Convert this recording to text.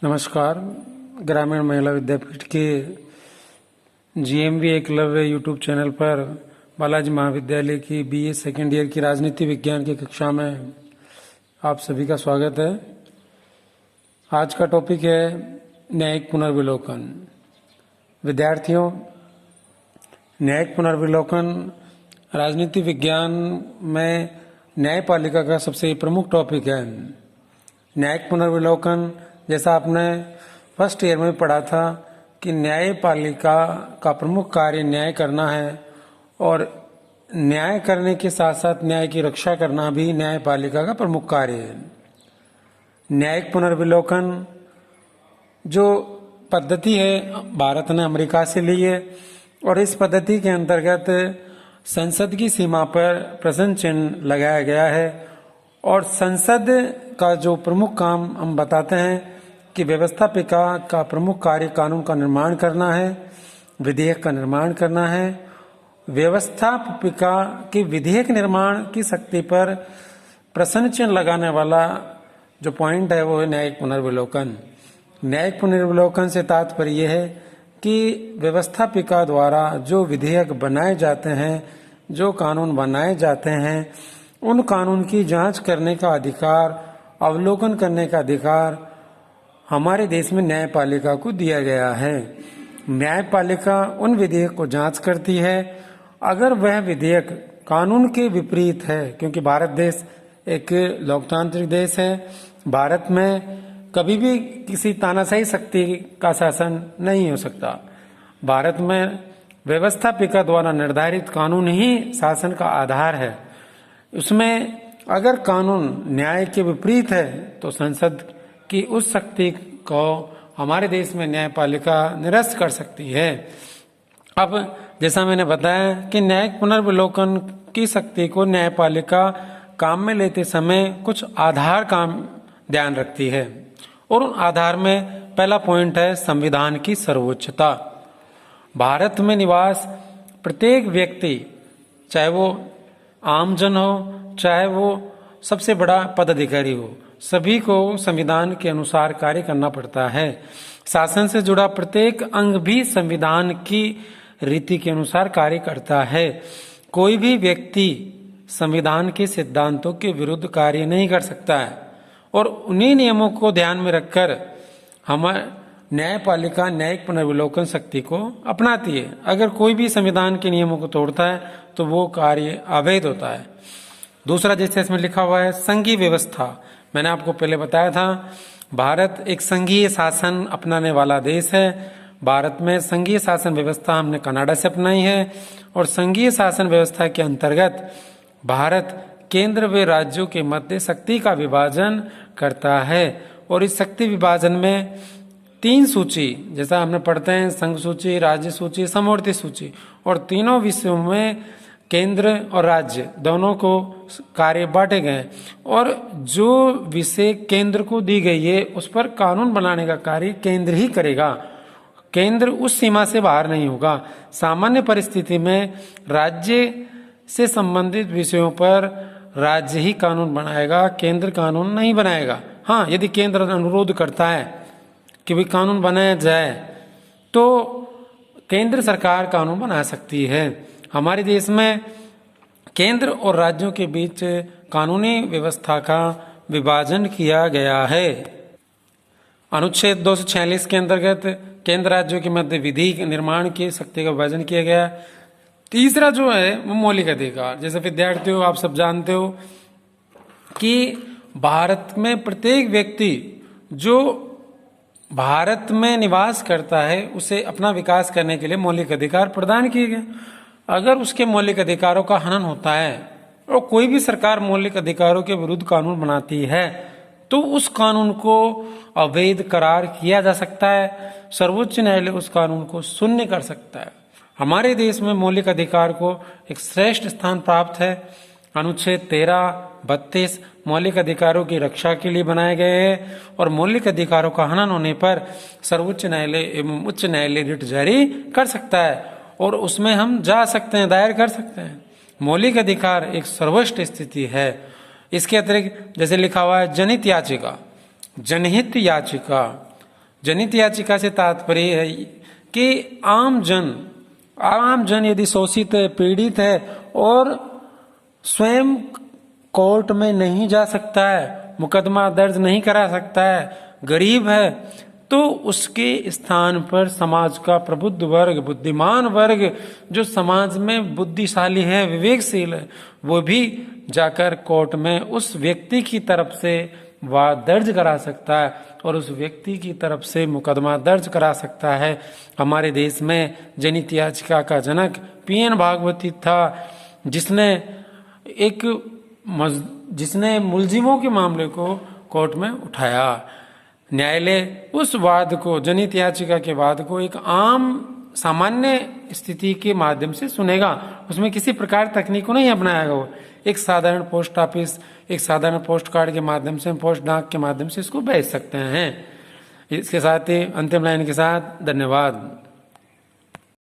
नमस्कार। ग्रामीण महिला विद्यापीठ के जीएमवी एकलव्य यूट्यूब चैनल पर बालाजी महाविद्यालय की बीए सेकेंड ईयर की राजनीति विज्ञान की कक्षा में आप सभी का स्वागत है। आज का टॉपिक है न्यायिक पुनर्विलोकन। विद्यार्थियों, न्यायिक पुनर्विलोकन राजनीति विज्ञान में न्यायपालिका का सबसे प्रमुख टॉपिक है। न्यायिक पुनर्विलोकन, जैसा आपने फर्स्ट ईयर में पढ़ा था कि न्यायपालिका का प्रमुख कार्य न्याय करना है और न्याय करने के साथ साथ न्याय की रक्षा करना भी न्यायपालिका का प्रमुख कार्य है। न्यायिक पुनर्विलोकन जो पद्धति है भारत ने अमेरिका से ली है और इस पद्धति के अंतर्गत संसद की सीमा पर प्रश्न चिन्ह लगाया गया है और संसद का जो प्रमुख काम हम बताते हैं कि व्यवस्थापिका का प्रमुख कार्य कानून का निर्माण करना है, विधेयक का निर्माण करना है। व्यवस्थापिका के विधेयक निर्माण की शक्ति पर प्रश्न चिन्ह लगाने वाला जो पॉइंट है वो है न्यायिक पुनर्विलोकन। न्यायिक पुनर्विलोकन से तात्पर्य यह है कि व्यवस्थापिका द्वारा जो विधेयक बनाए जाते हैं, जो कानून बनाए जाते हैं, उन कानून की जांच करने का अधिकार, अवलोकन करने का अधिकार हमारे देश में न्यायपालिका को दिया गया है। न्यायपालिका उन विधेयक को जांच करती है। अगर वह विधेयक कानून के विपरीत है, क्योंकि भारत देश एक लोकतांत्रिक देश है, भारत में कभी भी किसी तानाशाही शक्ति का शासन नहीं हो सकता। भारत में व्यवस्थापिका द्वारा निर्धारित कानून ही शासन का आधार है। उसमें अगर कानून न्याय के विपरीत है तो संसद की उस शक्ति को हमारे देश में न्यायपालिका निरस्त कर सकती है। अब जैसा मैंने बताया कि न्यायिक पुनर्विलोकन की शक्ति को न्यायपालिका काम में लेते समय कुछ आधार का ध्यान रखती है और उन आधार में पहला पॉइंट है संविधान की सर्वोच्चता। भारत में निवास प्रत्येक व्यक्ति, चाहे वो आमजन हो, चाहे वो सबसे बड़ा पदाधिकारी हो, सभी को संविधान के अनुसार कार्य करना पड़ता है। शासन से जुड़ा प्रत्येक अंग भी संविधान की रीति के अनुसार कार्य करता है। कोई भी व्यक्ति संविधान के सिद्धांतों के विरुद्ध कार्य नहीं कर सकता है और उन्हीं नियमों को ध्यान में रखकर हमारे न्यायपालिका न्यायिक पुनर्विलोकन शक्ति को अपनाती है। अगर कोई भी संविधान के नियमों को तोड़ता है तो वो कार्य अवैध होता है। दूसरा, जैसे इसमें लिखा हुआ है संघीय व्यवस्था। मैंने आपको पहले बताया था भारत एक संघीय शासन अपनाने वाला देश है। भारत में संघीय शासन व्यवस्था हमने कनाडा से अपनाई है और संघीय शासन व्यवस्था के अंतर्गत भारत केंद्र व राज्यों के मध्य शक्ति का विभाजन करता है और इस शक्ति विभाजन में 3 सूची, जैसा हमने पढ़ते हैं संघ सूची, राज्य सूची, समवर्ती सूची, और तीनों विषयों में केंद्र और राज्य दोनों को कार्य बांटे गए और जो विषय केंद्र को दी गई है उस पर कानून बनाने का कार्य केंद्र ही करेगा। केंद्र उस सीमा से बाहर नहीं होगा। सामान्य परिस्थिति में राज्य से संबंधित विषयों पर राज्य ही कानून बनाएगा, केंद्र कानून नहीं बनाएगा। हाँ, यदि केंद्र अनुरोध करता है कि भी कानून बनाया जाए तो केंद्र सरकार कानून बना सकती है। हमारे देश में केंद्र और राज्यों के बीच कानूनी व्यवस्था का विभाजन किया गया है। अनुच्छेद 246 के अंतर्गत केंद्र राज्यों के मध्य विधि निर्माण की शक्ति का विभाजन किया गया। तीसरा जो है वो मौलिक अधिकार। जैसे विद्यार्थियों, आप सब जानते हो कि भारत में प्रत्येक व्यक्ति जो भारत में निवास करता है उसे अपना विकास करने के लिए मौलिक अधिकार प्रदान किए गए। अगर उसके मौलिक अधिकारों का हनन होता है और कोई भी सरकार मौलिक अधिकारों के विरुद्ध कानून बनाती है तो उस कानून को अवैध करार किया जा सकता है। सर्वोच्च न्यायालय उस कानून को शून्य कर सकता है। हमारे देश में मौलिक अधिकार को एक श्रेष्ठ स्थान प्राप्त है। अनुच्छेद 13, 32 मौलिक अधिकारों की रक्षा के लिए बनाए गए हैं और मौलिक अधिकारों का हनन होने पर सर्वोच्च न्यायालय एवं उच्च न्यायालय रिट जारी कर सकता है और उसमें हम जा सकते हैं, दायर कर सकते हैं। मौलिक अधिकार एक सर्वोच्च स्थिति है। इसके अतिरिक्त जैसे लिखा हुआ है जनहित याचिका, जनहित याचिका जनहित याचिका से तात्पर्य है कि आम जन यदि शोषित है, पीड़ित है और स्वयं कोर्ट में नहीं जा सकता है, मुकदमा दर्ज नहीं करा सकता है, गरीब है, तो उसके स्थान पर समाज का प्रबुद्ध वर्ग, बुद्धिमान वर्ग, जो समाज में बुद्धिशाली है, विवेकशील है, वो भी जाकर कोर्ट में उस व्यक्ति की तरफ से वाद दर्ज करा सकता है और उस व्यक्ति की तरफ से मुकदमा दर्ज करा सकता है। हमारे देश में जनहित याचिका का जनक पीएन भागवती था, जिसने मुलजिमों के मामले को कोर्ट में उठाया। न्यायालय उस वाद को, जनहित याचिका के वाद को एक आम सामान्य स्थिति के माध्यम से सुनेगा, उसमें किसी प्रकार तकनीक को नहीं अपनाएगा। वो एक साधारण पोस्ट ऑफिस, एक साधारण पोस्ट कार्ड के माध्यम से, पोस्ट डाक के माध्यम से इसको भेज सकते हैं। इसके साथ ही अंतिम लाइन के साथ धन्यवाद।